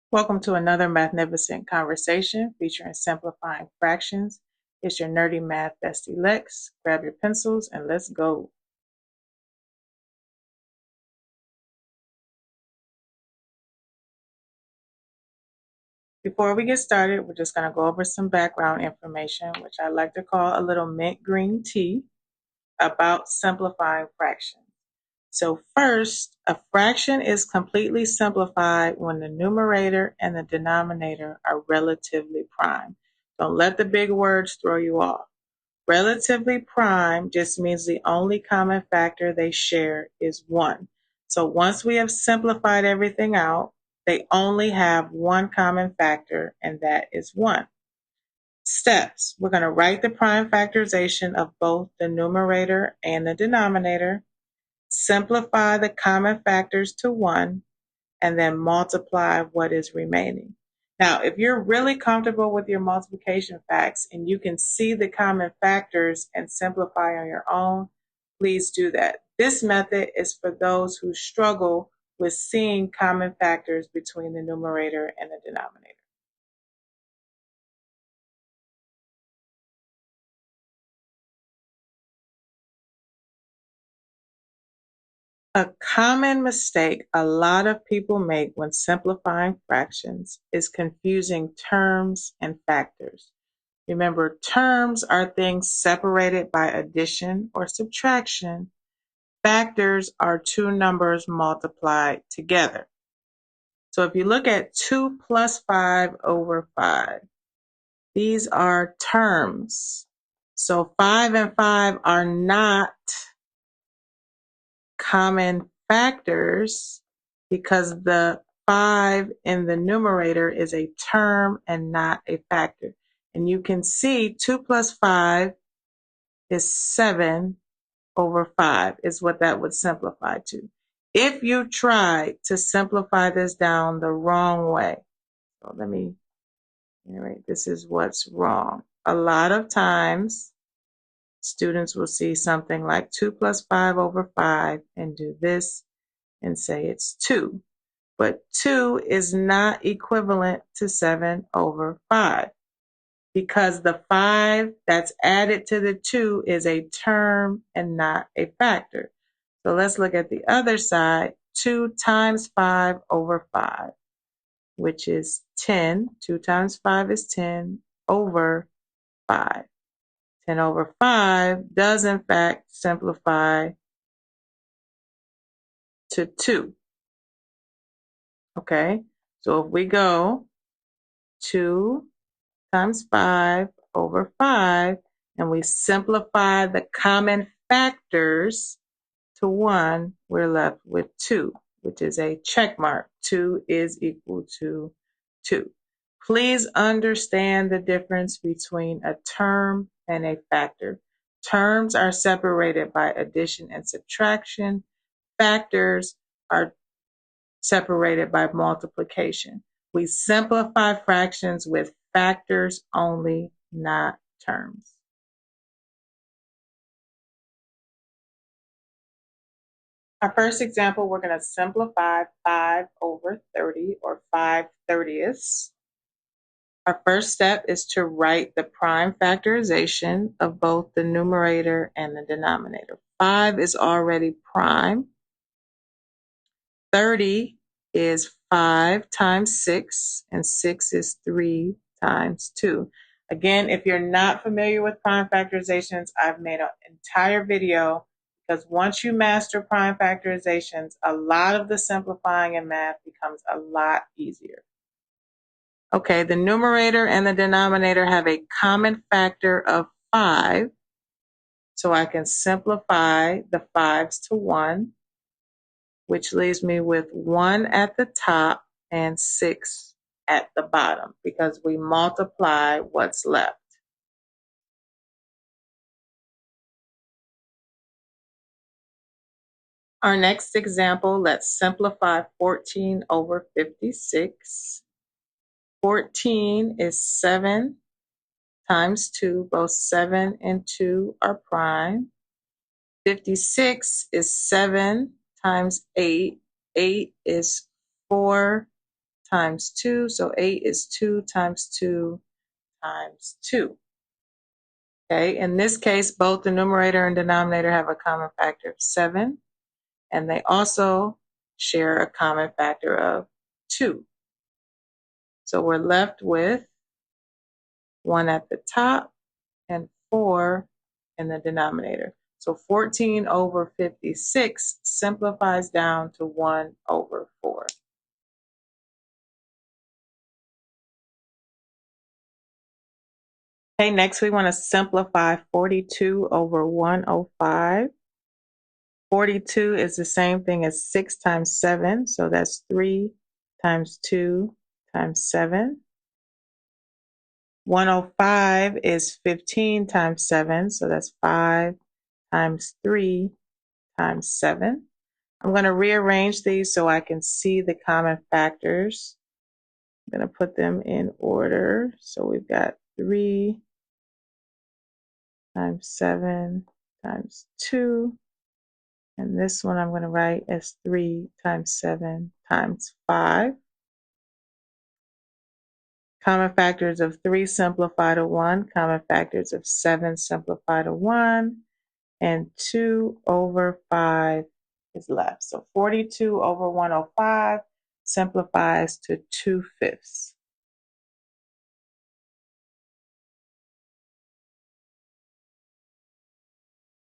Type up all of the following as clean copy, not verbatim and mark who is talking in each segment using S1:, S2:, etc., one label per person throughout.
S1: Welcome to another Mathnificent Conversation featuring simplifying fractions. It's your nerdy math bestie Lex. Grab your pencils and let's go. Before we get started, we're just going to go over some background information, which I like to call a little mint green tea, about simplifying fractions. So first, a fraction is completely simplified when the numerator and the denominator are relatively prime. Don't let the big words throw you off. Relatively prime just means the only common factor they share is 1. So once we have simplified everything out, they only have one common factor, and that is 1. Steps. We're going to write the prime factorization of both the numerator and the denominator, simplify the common factors to 1, and then multiply what is remaining. Now, if you're really comfortable with your multiplication facts and you can see the common factors and simplify on your own, please do that. This method is for those who struggle with seeing common factors between the numerator and the denominator. A common mistake a lot of people make when simplifying fractions is confusing terms and factors. Remember, terms are things separated by addition or subtraction. Factors are two numbers multiplied together. So if you look at 2 plus 5 over 5, these are terms. So 5 and 5 are not common factors because the 5 in the numerator is a term and not a factor. And you can see 2 plus 5 is 7 over 5 is what that would simplify to. If you try to simplify this down the wrong way, so let me iterate, this is what's wrong. A lot of times, students will see something like 2 plus 5 over 5 and do this and say it's 2. But 2 is not equivalent to 7 over 5 because the 5 that's added to the 2 is a term and not a factor. So let's look at the other side. 2 times 5 over 5, which is 10. 2 times 5 is 10 over 5. 10 over 5 does in fact simplify to 2. Okay, so if we go 2 times 5 over 5, and we simplify the common factors to 1, we're left with 2, which is a check mark. 2 is equal to 2. Please understand the difference between a term and a factor. Terms are separated by addition and subtraction. Factors are separated by multiplication. We simplify fractions with factors only, not terms. Our first example, we're going to simplify 5 over 30, or 5/30ths. Our first step is to write the prime factorization of both the numerator and the denominator. 5 is already prime. 30 is 5 times 6, and 6 is 3 times 2. Again, if you're not familiar with prime factorizations, I've made an entire video, because once you master prime factorizations, a lot of the simplifying in math becomes a lot easier. Okay, the numerator and the denominator have a common factor of 5, so I can simplify the 5s to 1, which leaves me with 1 at the top and 6 at the bottom, because we multiply what's left. Our next example, let's simplify 14 over 56. 14 is 7 times 2. Both 7 and 2 are prime. 56 is 7 times 8. 8 is 4 times 2. So 8 is 2 times 2 times 2. Okay, in this case, both the numerator and denominator have a common factor of 7, and they also share a common factor of 2. So we're left with 1 at the top and 4 in the denominator. So 14 over 56 simplifies down to 1 over 4. Okay, next we want to simplify 42 over 105. 42 is the same thing as 6 times 7, so that's 3 times 2 times 7. 105 is 15 times 7, so that's 5 times 3 times 7. I'm going to rearrange these so I can see the common factors. I'm going to put them in order. So we've got 3 times 7 times 2. And this one I'm going to write as 3 times 7 times 5. Common factors of 3 simplify to 1. Common factors of 7 simplify to 1. And 2 over 5 is left. So 42 over 105 simplifies to 2/5.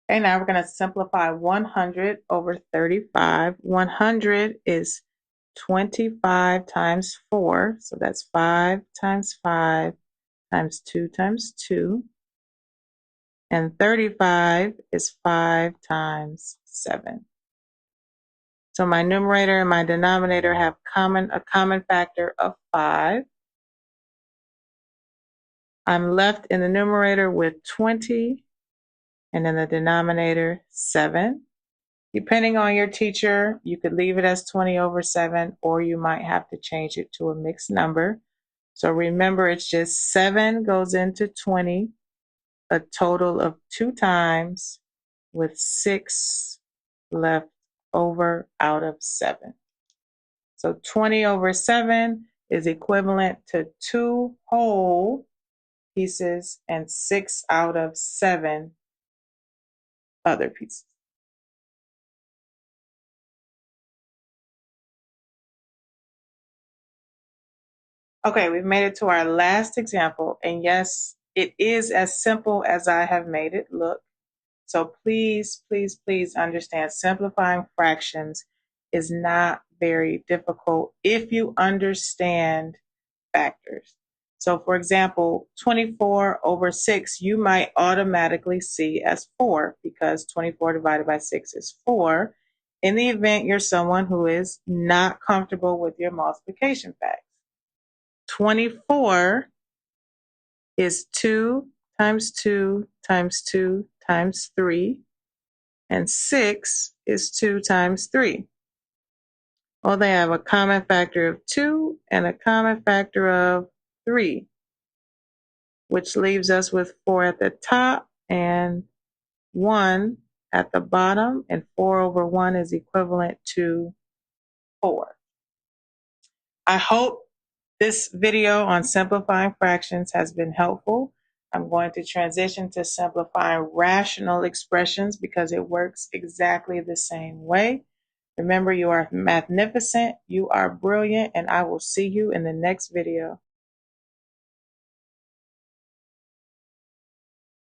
S1: Okay, now we're going to simplify 100 over 35. 100 is 25 times 4, so that's 5 times 5 times 2 times 2. And 35 is 5 times 7. So my numerator and my denominator have a common factor of 5. I'm left in the numerator with 20 and in the denominator 7. Depending on your teacher, you could leave it as 20 over 7, or you might have to change it to a mixed number. So remember, it's just 7 goes into 20, a total of 2 times, with 6 left over out of 7. So 20 over 7 is equivalent to 2 whole pieces and 6 out of 7 other pieces. Okay, we've made it to our last example, and yes, it is as simple as I have made it look. So please, please, please understand, simplifying fractions is not very difficult if you understand factors. So for example, 24 over 6, you might automatically see as 4 because 24 divided by 6 is 4. In the event you're someone who is not comfortable with your multiplication facts. 24 is 2 times 2 times 2 times 3, and 6 is 2 times 3. Well, they have a common factor of 2 and a common factor of 3, which leaves us with 4 at the top and 1 at the bottom, and 4 over 1 is equivalent to 4. I hope this video on simplifying fractions has been helpful. I'm going to transition to simplifying rational expressions because it works exactly the same way. Remember, you are magnificent, you are brilliant, and I will see you in the next video.